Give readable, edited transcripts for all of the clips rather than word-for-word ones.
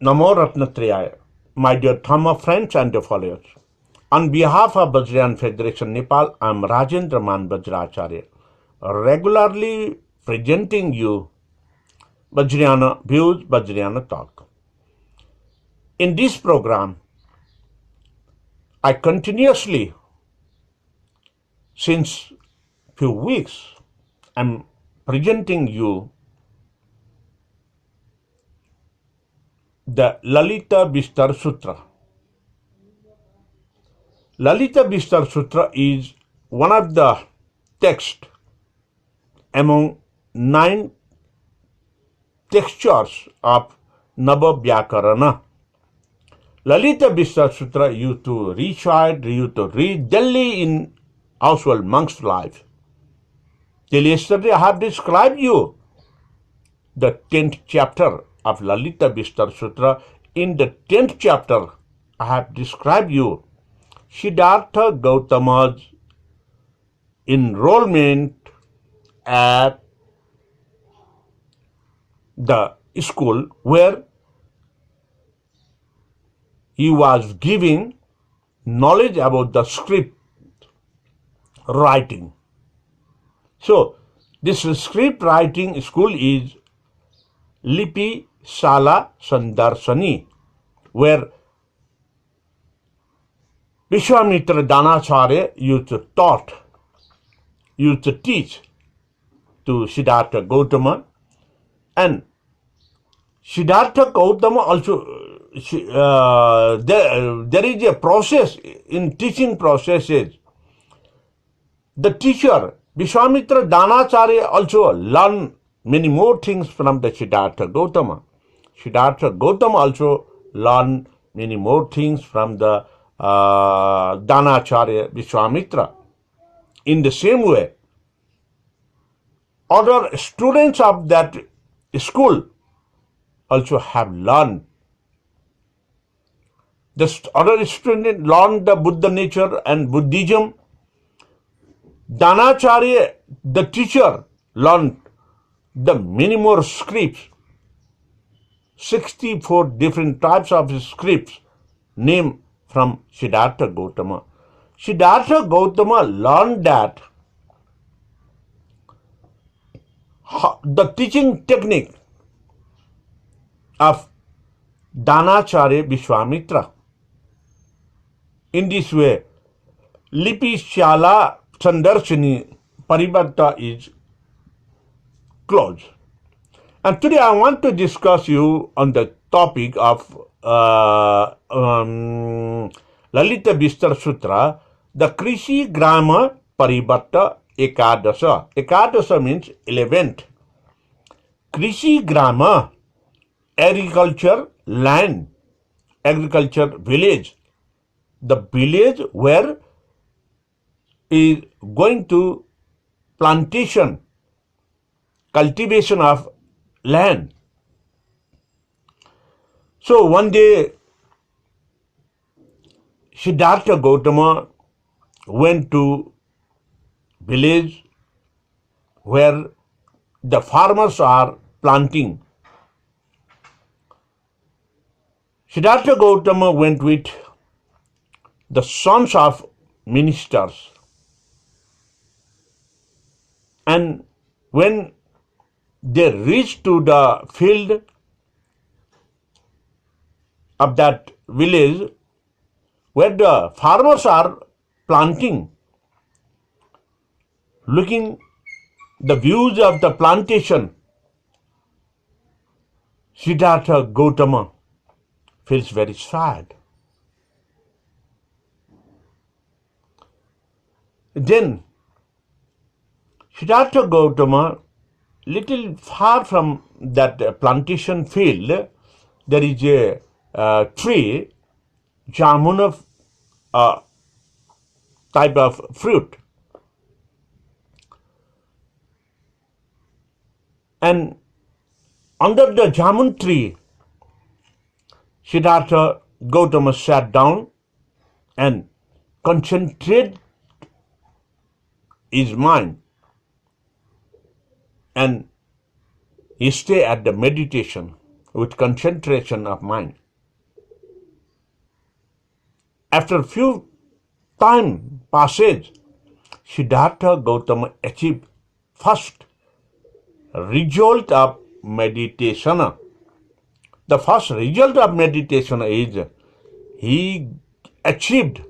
Namo Ratnatrayaya, my dear Dhamma friends and followers. On behalf of Vajrayana Federation Nepal, I am Rajendra Man Vajracharya, regularly presenting you Vajrayana Views, Vajrayana Talk. In this program, I continuously, since few weeks, am presenting you the Lalita Vistar Sutra. Lalita Vistar Sutra is one of the texts among 9 textures of Navavyakarana. Lalita Vistar Sutra used to recite, used to read daily in household monk's life. Till yesterday I have described you the 10th chapter of Lalita Vistar Sutra. In the 10th chapter, I have described you Siddhartha Gautama's enrollment at the school where he was giving knowledge about the script writing. So, this script writing school is Lipi Sala Sandarsani, where Vishwamitra Danacharya used to teach to Siddhartha Gautama, and Siddhartha Gautama also, there is a process in teaching processes. The teacher, Vishwamitra Danacharya, also learned many more things from the Siddhartha Gautama. Siddhartha Gautama also learned many more things from the Danacharya Vishwamitra. In the same way, other students of that school also have learned. The other students learned the Buddha nature and Buddhism. Danacharya, the teacher, learned the many more scripts, 64 different types of scripts named from Siddhartha Gautama. Siddhartha Gautama learned that the teaching technique of Danacharya Vishwamitra. In this way, Lipi Shala Sandarsani Parivarta is closed. And today I want to discuss you on the topic of Lalita Vistar Sutra, the Krishi Grama Parivarta Ekadasa. Ekadasa means 11th. Krishi Grama, agriculture land, agriculture village. The village where is going to plantation, cultivation of land. So one day, Siddhartha Gautama went to village where the farmers are planting. Siddhartha Gautama went with the sons of ministers. And when they reached to the field of that village where the farmers are planting, looking the views of the plantation, Siddhartha Gautama feels very sad. Then Siddhartha Gautama, little far from that plantation field, there is a tree, jamun of type of fruit. And under the jamun tree, Siddhartha Gautama sat down and concentrated his mind, and he stayed at the meditation. with concentration of mind. After few time passes, Siddhartha Gautama achieved first result of meditation. The first result of meditation is he achieved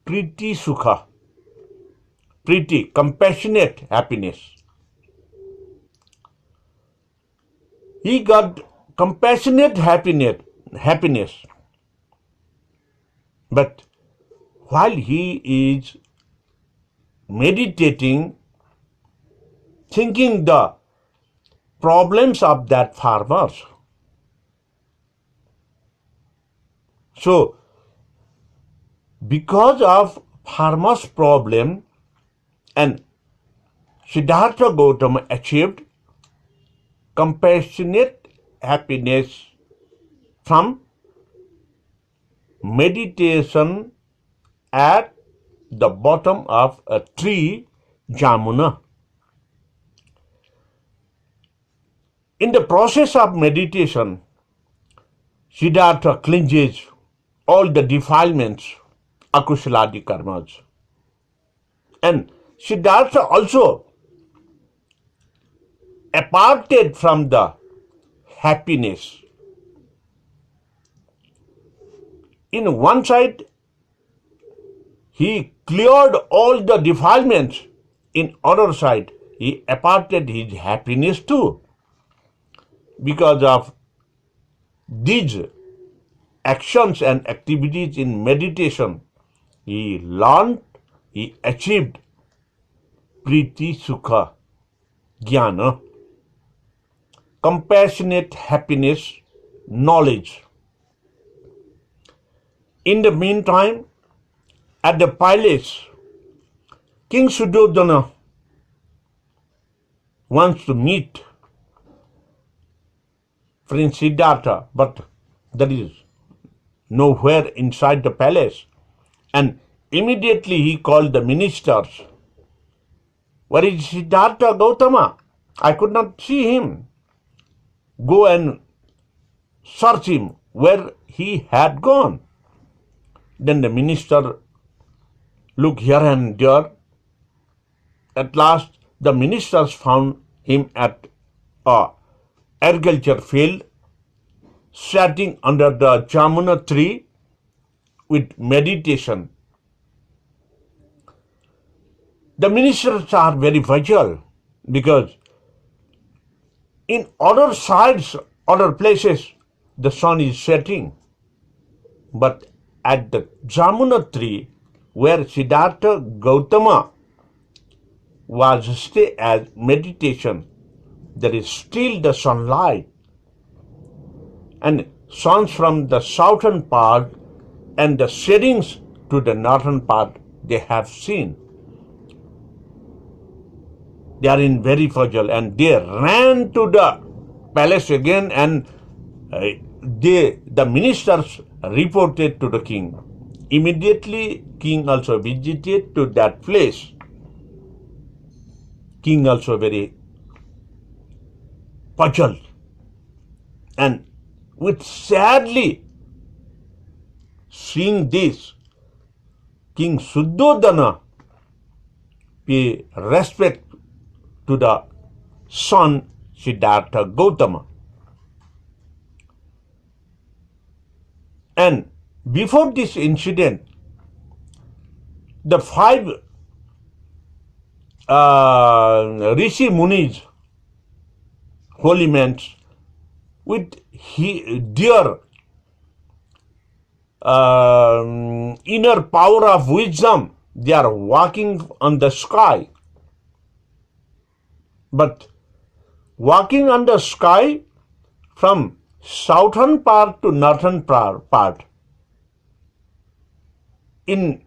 Priti Sukha, Priti, compassionate happiness. He got compassionate happiness. But while he is meditating, thinking the problems of that farmers. So, because of farmer's problem, and Siddhartha Gautama achieved compassionate happiness from meditation at the bottom of a tree, Jamuna. In the process of meditation, Siddhartha cleanses all the defilements, akushaladi karmas. And Siddhartha also aparted from the happiness. In one side, he cleared all the defilements. In other side, he aparted his happiness too. Because of these actions and activities in meditation, he learned, he achieved Priti Sukha, Jnana, compassionate happiness, knowledge. In the meantime, at the palace, King Suddhodana wants to meet Prince Siddhartha, but there is nowhere inside the palace. And immediately he called the ministers. Where is Siddhartha Gautama? I could not see him. Go and search him where he had gone. Then the minister looked here and there. At last, the ministers found him at a agriculture field, sitting under the Jamuna tree with meditation. The ministers are very vigilant because in other sides, other places, the sun is setting. But at the Jamuna tree, where Siddhartha Gautama was stay as meditation, there is still the sunlight, and suns from the southern part and the settings to the northern part they have seen. They are in very vigil, and they ran to the palace again, and the ministers reported to the king. Immediately, king also visited to that place. King also very puzzled, and with sadly seeing this, King Suddhodana pay respect to the son Siddhartha Gautama. And before this incident, the 5 Rishi Munis, holy men, with their inner power of wisdom, they are walking on the sky. But walking on the sky from southern part to northern part in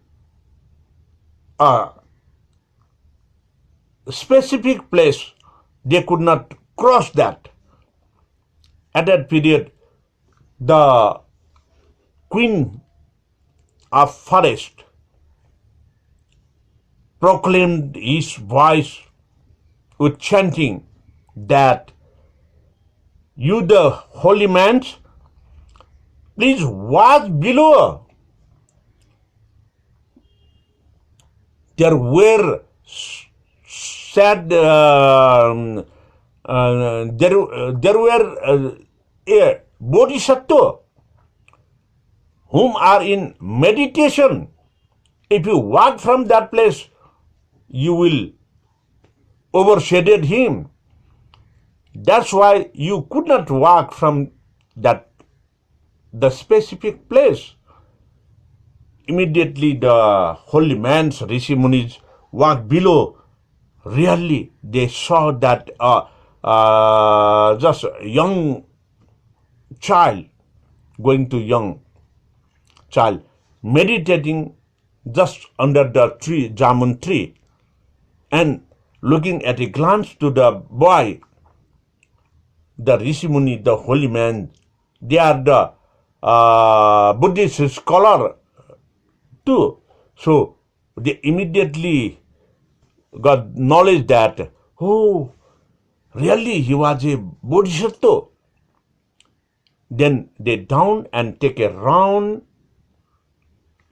a specific place, they could not cross that. At that period, the queen of forest proclaimed his voice with chanting that You the holy man, please watch below. There were said there were a bodhisattva whom are in meditation. If you walk from that place, you will overshadowed him. That's why you could not walk from the specific place. Immediately the holy man's Rishi Munis walked below. Really, they saw that just a young child, going to young child, meditating just under the tree, Jamun tree, and looking at a glance to the boy, the Rishi Muni, the holy man, they are the Buddhist scholar too. So they immediately got knowledge that, oh, really he was a bodhisattva. Then they down and take a round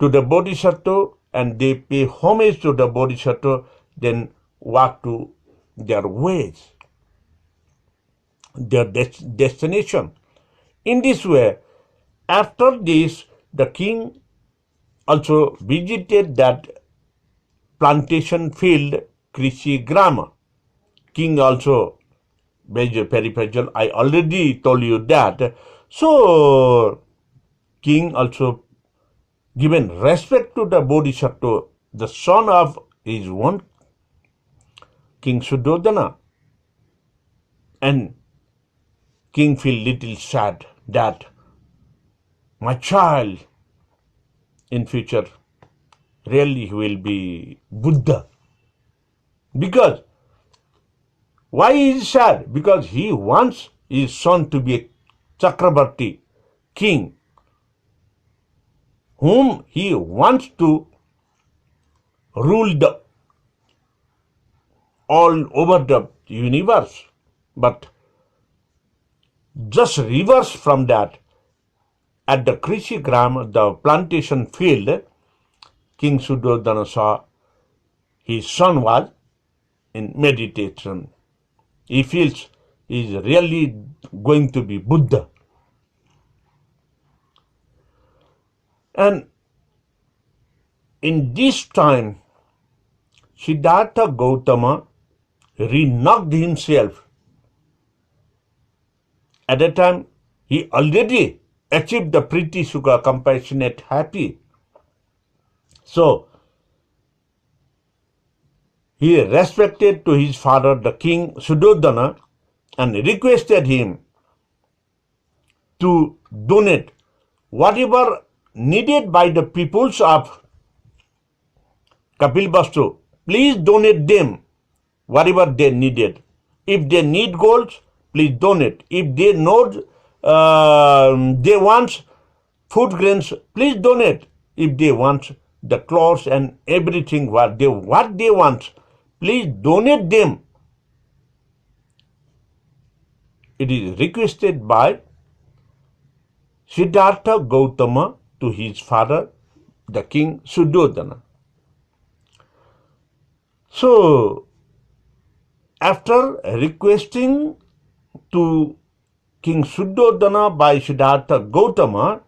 to the bodhisattva and they pay homage to the bodhisattva, then walk to their ways, their destination. In this way, after this, the king also visited that plantation field, Krishi Grama. King also, peripheral, I already told you that. So, king also given respect to the Bodhisattva, the son of his one King Suddhodana. And king feel little sad that my child in future really he will be Buddha. Because why is he sad? Because he wants his son to be a Chakrabarti king, whom he wants to rule all over the universe. But just reverse from that, at the Krishi Gram, the plantation field, King Suddhodana saw his son was in meditation. He feels he is really going to be Buddha. And in this time, Siddhartha Gautama renounced himself. At that time, he already achieved the Priti Sukha, compassionate, happy. So, he respected to his father, the king Suddhodana, and requested him to donate whatever needed by the peoples of Kapilvastu. Please donate them whatever they needed. If they need gold, please donate. If they know they want food grains, please donate. If they want the clothes and everything what they want, please donate them. It is requested by Siddhartha Gautama to his father, the king Suddhodana. So, after requesting to King Suddhodana by Siddhartha Gautama,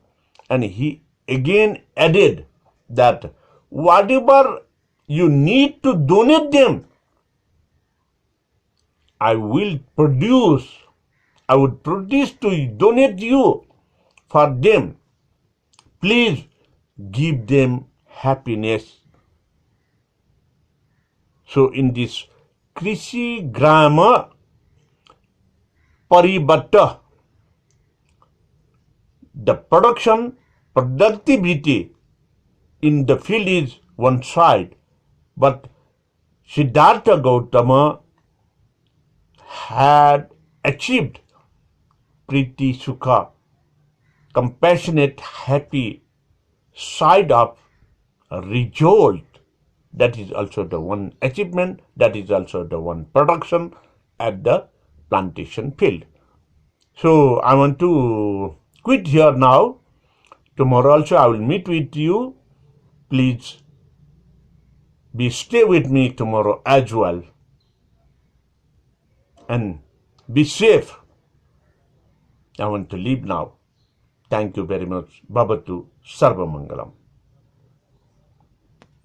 and he again added that whatever you need to donate them, I would produce to donate you for them. Please give them happiness. So in this Krishi Grama Paribatta, the productivity in the field is one side, but Siddhartha Gautama had achieved Priti Sukha, compassionate, happy side of result. That is also the one achievement, that is also the one production at the plantation field. So I want to quit here now. Tomorrow also I will meet with you. Please stay with me tomorrow as well. And be safe. I want to leave now. Thank you very much. Babatu Sarvamangalam.